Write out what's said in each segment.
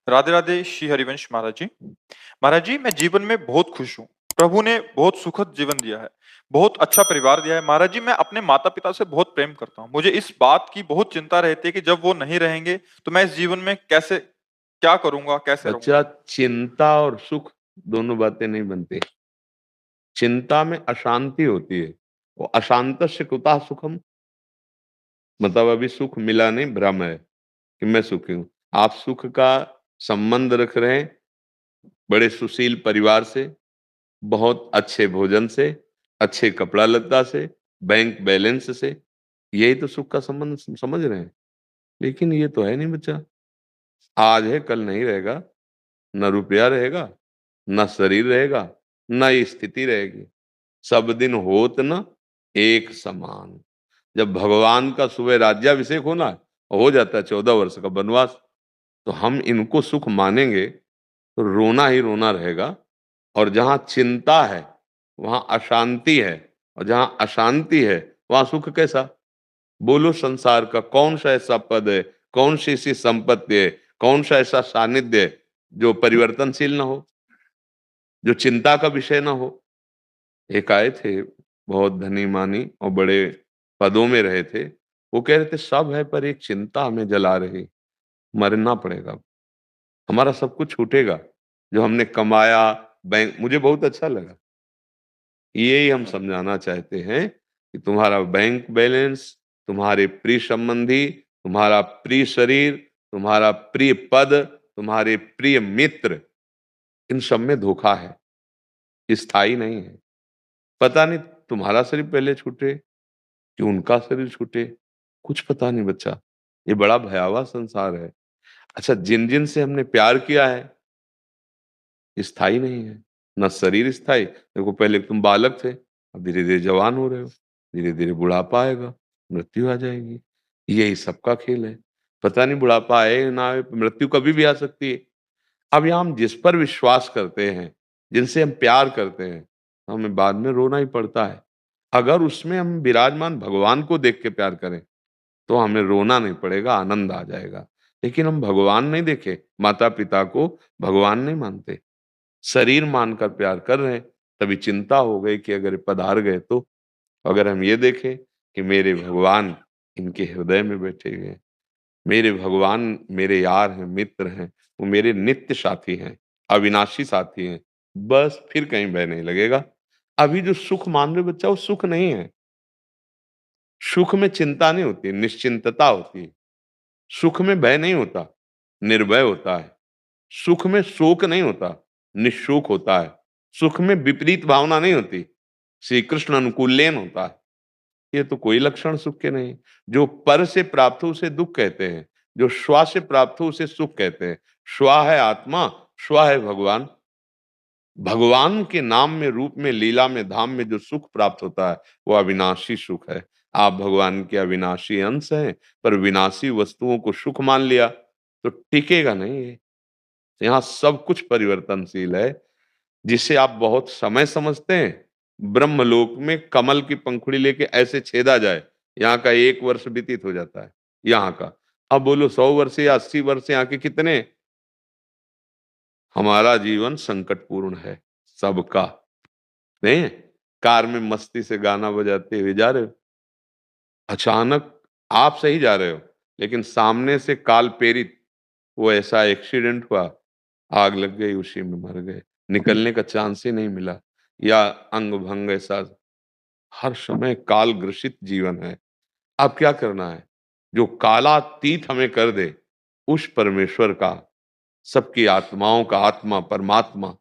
राधे राधे श्री हरिवंश महाराज जी। महाराज जी, मैं जीवन में बहुत खुश हूँ। प्रभु ने बहुत सुखद जीवन दिया है, बहुत अच्छा परिवार दिया है। महाराज जी, मैं अपने माता पिता से बहुत प्रेम करता हूँ। मुझे इस बात की बहुत चिंता रहती है कि जब वो नहीं रहेंगे तो मैं इस जीवन में कैसे क्या करूंगा, कैसे बच्चा, रहूंगा। चिंता और सुख दोनों बातें नहीं बनती। चिंता में अशांति होती है। वो अशांत से कुतः सुखम, मतलब अभी सुख मिला नहीं, भ्रम है कि मैं सुखी हूं। आप सुख का संबंध रख रहे हैं बड़े सुशील परिवार से, बहुत अच्छे भोजन से, अच्छे कपड़ा लत्ता से, बैंक बैलेंस से। यही तो सुख का संबंध समझ रहे हैं। लेकिन ये तो है नहीं बच्चा। आज है कल नहीं रहेगा। न रुपया रहेगा, न शरीर रहेगा, न ये स्थिति रहेगी। सब दिन होत न एक समान। जब भगवान का सुबह राज्याभिषेक होना हो जाता है 14 वर्ष का वनवास, तो हम इनको सुख मानेंगे तो रोना ही रोना रहेगा। और जहां चिंता है वहां अशांति है, और जहां अशांति है वहां सुख कैसा? बोलो, संसार का कौन सा ऐसा पद है, कौन सी ऐसी संपत्ति है, कौन सा ऐसा सानिध्य है जो परिवर्तनशील ना हो, जो चिंता का विषय ना हो? एक आए थे, बहुत धनी मानी और बड़े पदों में रहे थे। वो कह रहे थे सब है पर एक चिंता हमें जला रही, मरना पड़ेगा, हमारा सब कुछ छूटेगा जो हमने कमाया। बैंक, मुझे बहुत अच्छा लगा। यही हम समझाना चाहते हैं कि तुम्हारा बैंक बैलेंस, तुम्हारे प्रिय संबंधी, तुम्हारा प्रिय शरीर, तुम्हारा प्रिय पद, तुम्हारे प्रिय मित्र, इन सब में धोखा है, स्थायी नहीं है। पता नहीं तुम्हारा शरीर पहले छूटे कि उनका शरीर छूटे, कुछ पता नहीं बच्चा। ये बड़ा भयावह संसार है। अच्छा, जिन जिन से हमने प्यार किया है स्थायी नहीं है, न शरीर स्थायी। देखो, पहले तुम बालक थे, अब धीरे धीरे जवान हो रहे हो, धीरे धीरे बुढ़ापा आएगा, मृत्यु आ जाएगी। यही सबका खेल है। पता नहीं बुढ़ापा आए ना आए, मृत्यु कभी भी आ सकती है। अब यहाँ हम जिस पर विश्वास करते हैं, जिनसे हम प्यार करते हैं, हमें बाद में रोना ही पड़ता है। अगर उसमें हम विराजमान भगवान को देख के प्यार करें तो हमें रोना नहीं पड़ेगा, आनंद आ जाएगा। लेकिन हम भगवान नहीं देखे, माता पिता को भगवान नहीं मानते, शरीर मानकर प्यार कर रहे हैं, तभी चिंता हो गई कि अगर पधार गए तो। अगर हम ये देखें कि मेरे भगवान इनके हृदय में बैठे हुए हैं, मेरे भगवान मेरे यार हैं, मित्र हैं, वो मेरे नित्य साथी हैं, अविनाशी साथी हैं, बस फिर कहीं भय नहीं लगेगा। अभी जो सुख मान रहे हो बच्चा, वो सुख नहीं है। सुख में चिंता नहीं होती, निश्चिंतता होती है। सुख में भय नहीं होता, निर्भय होता है। सुख में शोक नहीं होता, निशोक होता है। सुख में विपरीत भावना नहीं होती, श्री कृष्ण अनुकूलन होता है। ये तो कोई लक्षण सुख के नहीं। जो पर से प्राप्त हो उसे दुख कहते हैं, जो स्वा से प्राप्त हो उसे सुख कहते हैं। स्वा है आत्मा, स्वा है भगवान। भगवान के नाम में, रूप में, लीला में, धाम में जो सुख प्राप्त होता है वो अविनाशी सुख है। आप भगवान के अविनाशी अंश हैं, पर विनाशी वस्तुओं को सुख मान लिया तो टिकेगा नहीं ये। यहाँ सब कुछ परिवर्तनशील है। जिसे आप बहुत समय समझते हैं, ब्रह्मलोक में कमल की पंखुड़ी लेके ऐसे छेदा जाए, यहाँ का 1 वर्ष व्यतीत हो जाता है। यहाँ का, अब बोलो 100 वर्ष या 80 वर्ष यहाँ के कितने? हमारा जीवन संकटपूर्ण है, सबका नहीं है। कार में मस्ती से गाना बजाते हुए जा रहे हो, अचानक आप सही जा रहे हो, लेकिन सामने से काल प्रेरित वो ऐसा एक्सीडेंट हुआ, आग लग गई, उसी में मर गए, निकलने का चांस ही नहीं मिला। या अंग भंग ऐसा, हर समय काल ग्रसित जीवन है। अब क्या करना है? जो कालातीत हमें कर दे, उस परमेश्वर का, सबकी आत्माओं का आत्मा परमात्मा,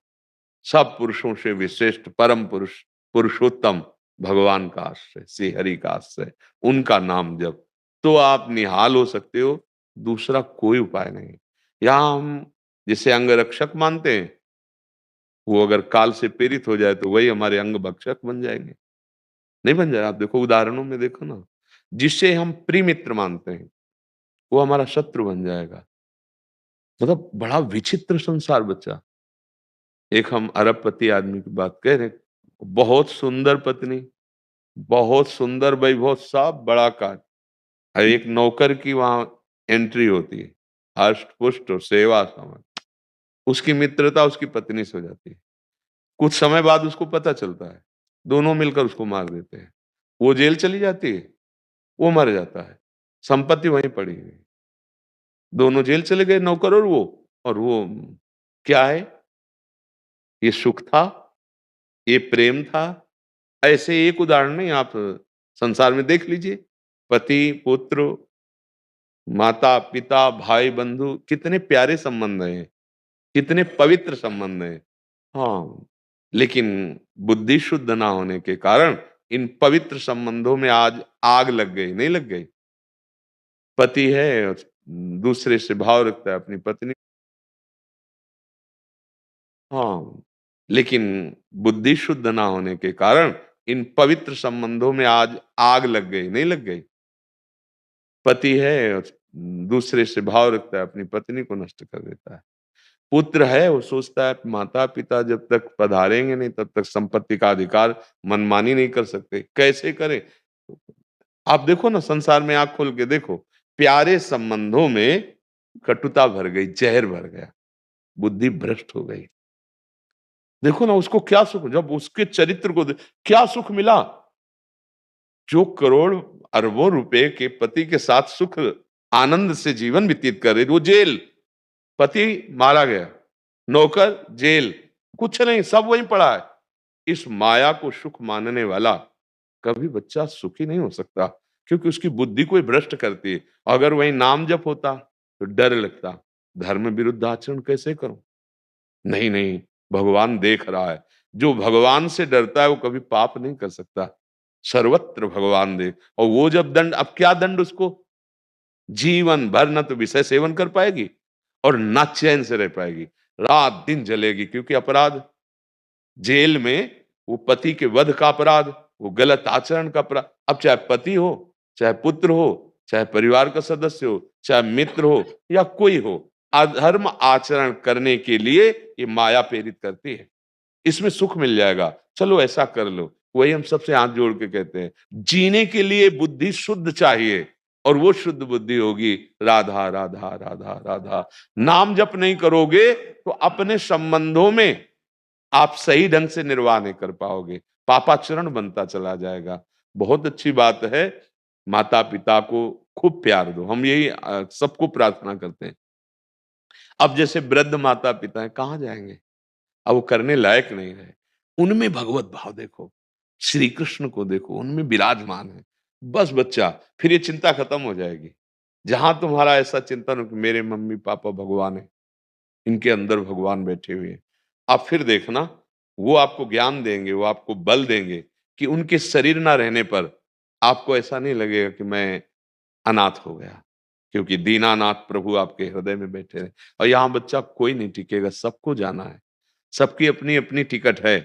सब पुरुषों से विश्रेष्ठ परम पुरुष, पुरुषोत्तम भगवान का आश्रय, श्री हरि का आश्रय, उनका नाम जप, तो आप निहाल हो सकते हो। दूसरा कोई उपाय नहीं। यहाँ हम जिसे अंग रक्षक मानते हैं, वो अगर काल से प्रेरित हो जाए तो वही हमारे अंग भक्षक बन जाएंगे। नहीं बन जाए? आप देखो, उदाहरणों में देखो ना, जिसे हम प्रिय मित्र मानते हैं वो हमारा शत्रु बन जाएगा। मतलब बड़ा विचित्र संसार बच्चा। एक हम अरबपति आदमी की बात कह रहे, बहुत सुंदर पत्नी, बहुत सुंदर वैभव, सब बड़ा काज, और एक नौकर की वहां एंट्री होती है, हष्ट पुष्ट और सेवा समाज। उसकी मित्रता उसकी पत्नी से हो जाती है। कुछ समय बाद उसको पता चलता है, दोनों मिलकर उसको मार देते हैं। वो जेल चली जाती है, वो मर जाता है, संपत्ति वहीं पड़ी है। दोनों जेल चले गए, नौकर और वो क्या है? ये सुख था, ये प्रेम था। ऐसे एक उदाहरण नहीं, आप संसार में देख लीजिए। पति, पुत्र, माता, पिता, भाई, बंधु, कितने प्यारे संबंध हैं, कितने पवित्र संबंध हैं। हाँ, लेकिन बुद्धि शुद्ध ना होने के कारण इन पवित्र संबंधों में आज आग लग गई, नहीं लग गई? पति है और दूसरे से भाव रखता है अपनी पत्नी। हाँ, लेकिन बुद्धि शुद्ध ना होने के कारण इन पवित्र संबंधों में आज आग लग गई, नहीं लग गई? पति है और दूसरे से भाव रखता है अपनी पत्नी को नष्ट कर देता है। पुत्र है, वो सोचता है माता-पिता जब तक पधारेंगे नहीं तब तक संपत्ति का अधिकार मनमानी नहीं कर सकते। कैसे करें? आप देखो ना, संसार में आँख खोल के देखो, प्यारे संबंधों में कटुता भर गई, ज़हर भर गया, बुद्धि भ्रष्ट हो गई। देखो ना उसको क्या सुख, जब उसके चरित्र को क्या सुख मिला? जो करोड़ अरबों रुपए के पति के साथ सुख आनंद से जीवन व्यतीत कर रही थी, वो जेल, पति मारा गया, नौकर जेल, कुछ नहीं, सब वहीं पड़ा है। इस माया को सुख मानने वाला कभी बच्चा सुखी नहीं हो सकता, क्योंकि उसकी बुद्धि कोई भ्रष्ट करती है। अगर वही नाम जप होता तो डर लगता, धर्म विरुद्ध आचरण कैसे करूं? नहीं नहीं, भगवान देख रहा है। जो भगवान से डरता है वो कभी पाप नहीं कर सकता। सर्वत्र भगवान देख, और वो जब दंड, अब क्या दंड उसको? जीवन भर न तो विषय सेवन कर पाएगी और ना चैन से रह पाएगी, रात दिन जलेगी, क्योंकि अपराध जेल में, वो पति के वध का अपराध, वो गलत आचरण का अपराध। अब चाहे पति हो, चाहे पुत्र हो, चाहे परिवार का सदस्य हो, चाहे मित्र हो या कोई हो, अधर्म आचरण करने के लिए ये माया प्रेरित करती है। इसमें सुख मिल जाएगा, चलो ऐसा कर लो। वही हम सबसे हाथ जोड़ के कहते हैं, जीने के लिए बुद्धि शुद्ध चाहिए, और वो शुद्ध बुद्धि होगी राधा राधा राधा राधा। नाम जप नहीं करोगे तो अपने संबंधों में आप सही ढंग से निर्वाह नहीं कर पाओगे, पापाचरण बनता चला जाएगा। बहुत अच्छी बात है, माता पिता को खूब प्यार दो, हम यही सबको प्रार्थना करते हैं। अब जैसे वृद्ध माता पिता है, कहाँ जाएंगे? अब वो करने लायक नहीं रहे, उनमें भगवत भाव देखो, श्री कृष्ण को देखो, उनमें विराजमान है। बस बच्चा, फिर ये चिंता खत्म हो जाएगी। जहां तुम्हारा ऐसा चिंतन हो कि मेरे मम्मी पापा भगवान है, इनके अंदर भगवान बैठे हुए हैं, आप फिर देखना, वो आपको ज्ञान देंगे, वो आपको बल देंगे कि उनके शरीर ना रहने पर आपको ऐसा नहीं लगेगा कि मैं अनाथ हो गया, क्योंकि दीनानाथ प्रभु आपके हृदय में बैठे हैं। और यहाँ बच्चा कोई नहीं टिकेगा, सबको जाना है, सबकी अपनी अपनी टिकट है।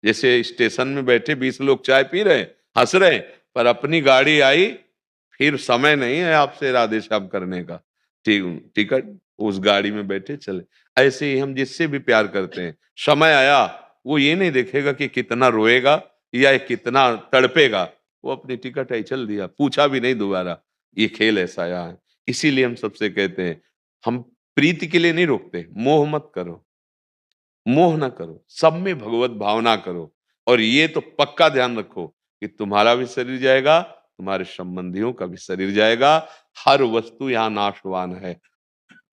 जैसे स्टेशन में बैठे 20 लोग चाय पी रहे हैं, हंस रहे हैं, पर अपनी गाड़ी आई, फिर समय नहीं है आपसे राधे श्याम करने का। टिकट, उस गाड़ी में बैठे चले। ऐसे ही हम जिससे भी प्यार करते हैं, समय आया, वो ये नहीं देखेगा कि कितना रोएगा या कितना तड़पेगा, वो अपनी टिकट है, चल दिया, पूछा भी नहीं दोबारा। ये खेल ऐसा यहाँ है। इसीलिए हम सबसे कहते हैं, हम प्रीति के लिए नहीं रोकते, मोह मत करो, मोह ना करो, सब में भगवत भावना करो। और ये तो पक्का ध्यान रखो कि तुम्हारा भी शरीर जाएगा, तुम्हारे संबंधियों का भी शरीर जाएगा। हर वस्तु यहाँ नाशवान है।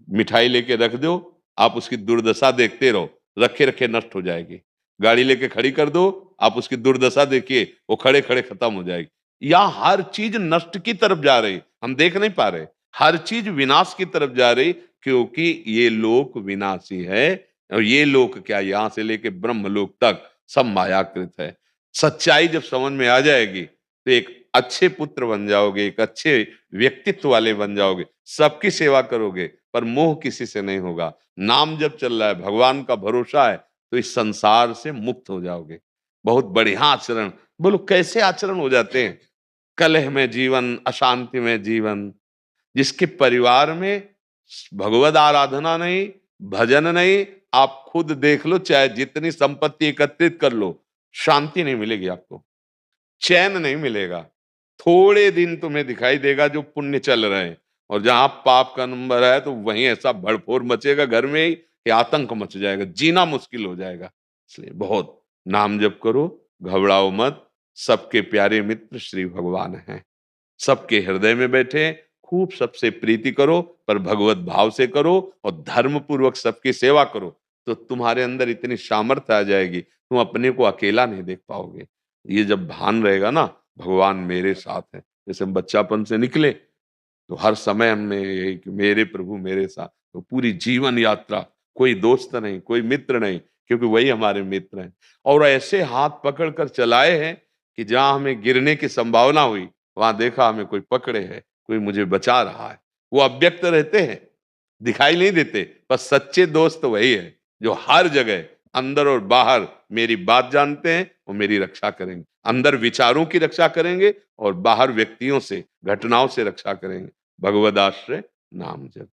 मिठाई लेके रख दो, आप उसकी दुर्दशा देखते रहो, रखे रखे नष्ट हो जाएगी। गाड़ी लेके खड़ी कर दो, आप उसकी दुर्दशा देखिए, वो खड़े खड़े खत्म हो जाएगी। यहाँ हर चीज नष्ट की तरफ जा रही, हम देख नहीं पा रहे, हर चीज विनाश की तरफ जा रही, क्योंकि ये लोक विनाशी है। और ये लोक क्या, यहाँ से लेके ब्रह्मलोक तक सब मायाकृत है। सच्चाई जब समझ में आ जाएगी तो एक अच्छे पुत्र बन जाओगे, एक अच्छे व्यक्तित्व वाले बन जाओगे, सबकी सेवा करोगे, पर मोह किसी से नहीं होगा। नाम जब चल रहा है, भगवान का भरोसा है, तो इस संसार से मुक्त हो जाओगे। बहुत बढ़िया आचरण, बोलो कैसे आचरण हो जाते हैं? कलह में जीवन, अशांति में जीवन, जिसके परिवार में भगवत आराधना नहीं, भजन नहीं, आप खुद देख लो, चाहे जितनी संपत्ति एकत्रित कर लो, शांति नहीं मिलेगी आपको, चैन नहीं मिलेगा। थोड़े दिन तुम्हें दिखाई देगा जो पुण्य चल रहे हैं, और जहां पाप का नंबर है तो वहीं ऐसा भड़फोड़ मचेगा घर में ही कि आतंक मच जाएगा, जीना मुश्किल हो जाएगा। इसलिए बहुत नाम जप करो, घबराओ मत। सबके प्यारे मित्र श्री भगवान हैं, सबके हृदय में बैठे। खूब सबसे प्रीति करो, पर भगवत भाव से करो और धर्म पूर्वक सबकी सेवा करो, तो तुम्हारे अंदर इतनी सामर्थ्य आ जाएगी, तुम अपने को अकेला नहीं देख पाओगे। ये जब भान रहेगा ना, भगवान मेरे साथ है, जैसे हम बच्चापन से निकले तो हर समय हमने यही कि मेरे प्रभु मेरे साथ, तो पूरी जीवन यात्रा कोई दोस्त नहीं, कोई मित्र नहीं, क्योंकि वही हमारे मित्र हैं। और ऐसे हाथ पकड़ कर चलाए हैं कि जहां हमें गिरने की संभावना हुई, वहां देखा हमें कोई पकड़े है, कोई मुझे बचा रहा है। वो अव्यक्त रहते हैं, दिखाई नहीं देते, पर सच्चे दोस्त वही है जो हर जगह अंदर और बाहर मेरी बात जानते हैं और मेरी रक्षा करेंगे। अंदर विचारों की रक्षा करेंगे और बाहर व्यक्तियों से, घटनाओं से रक्षा करेंगे। भगवद आश्रय नाम जप।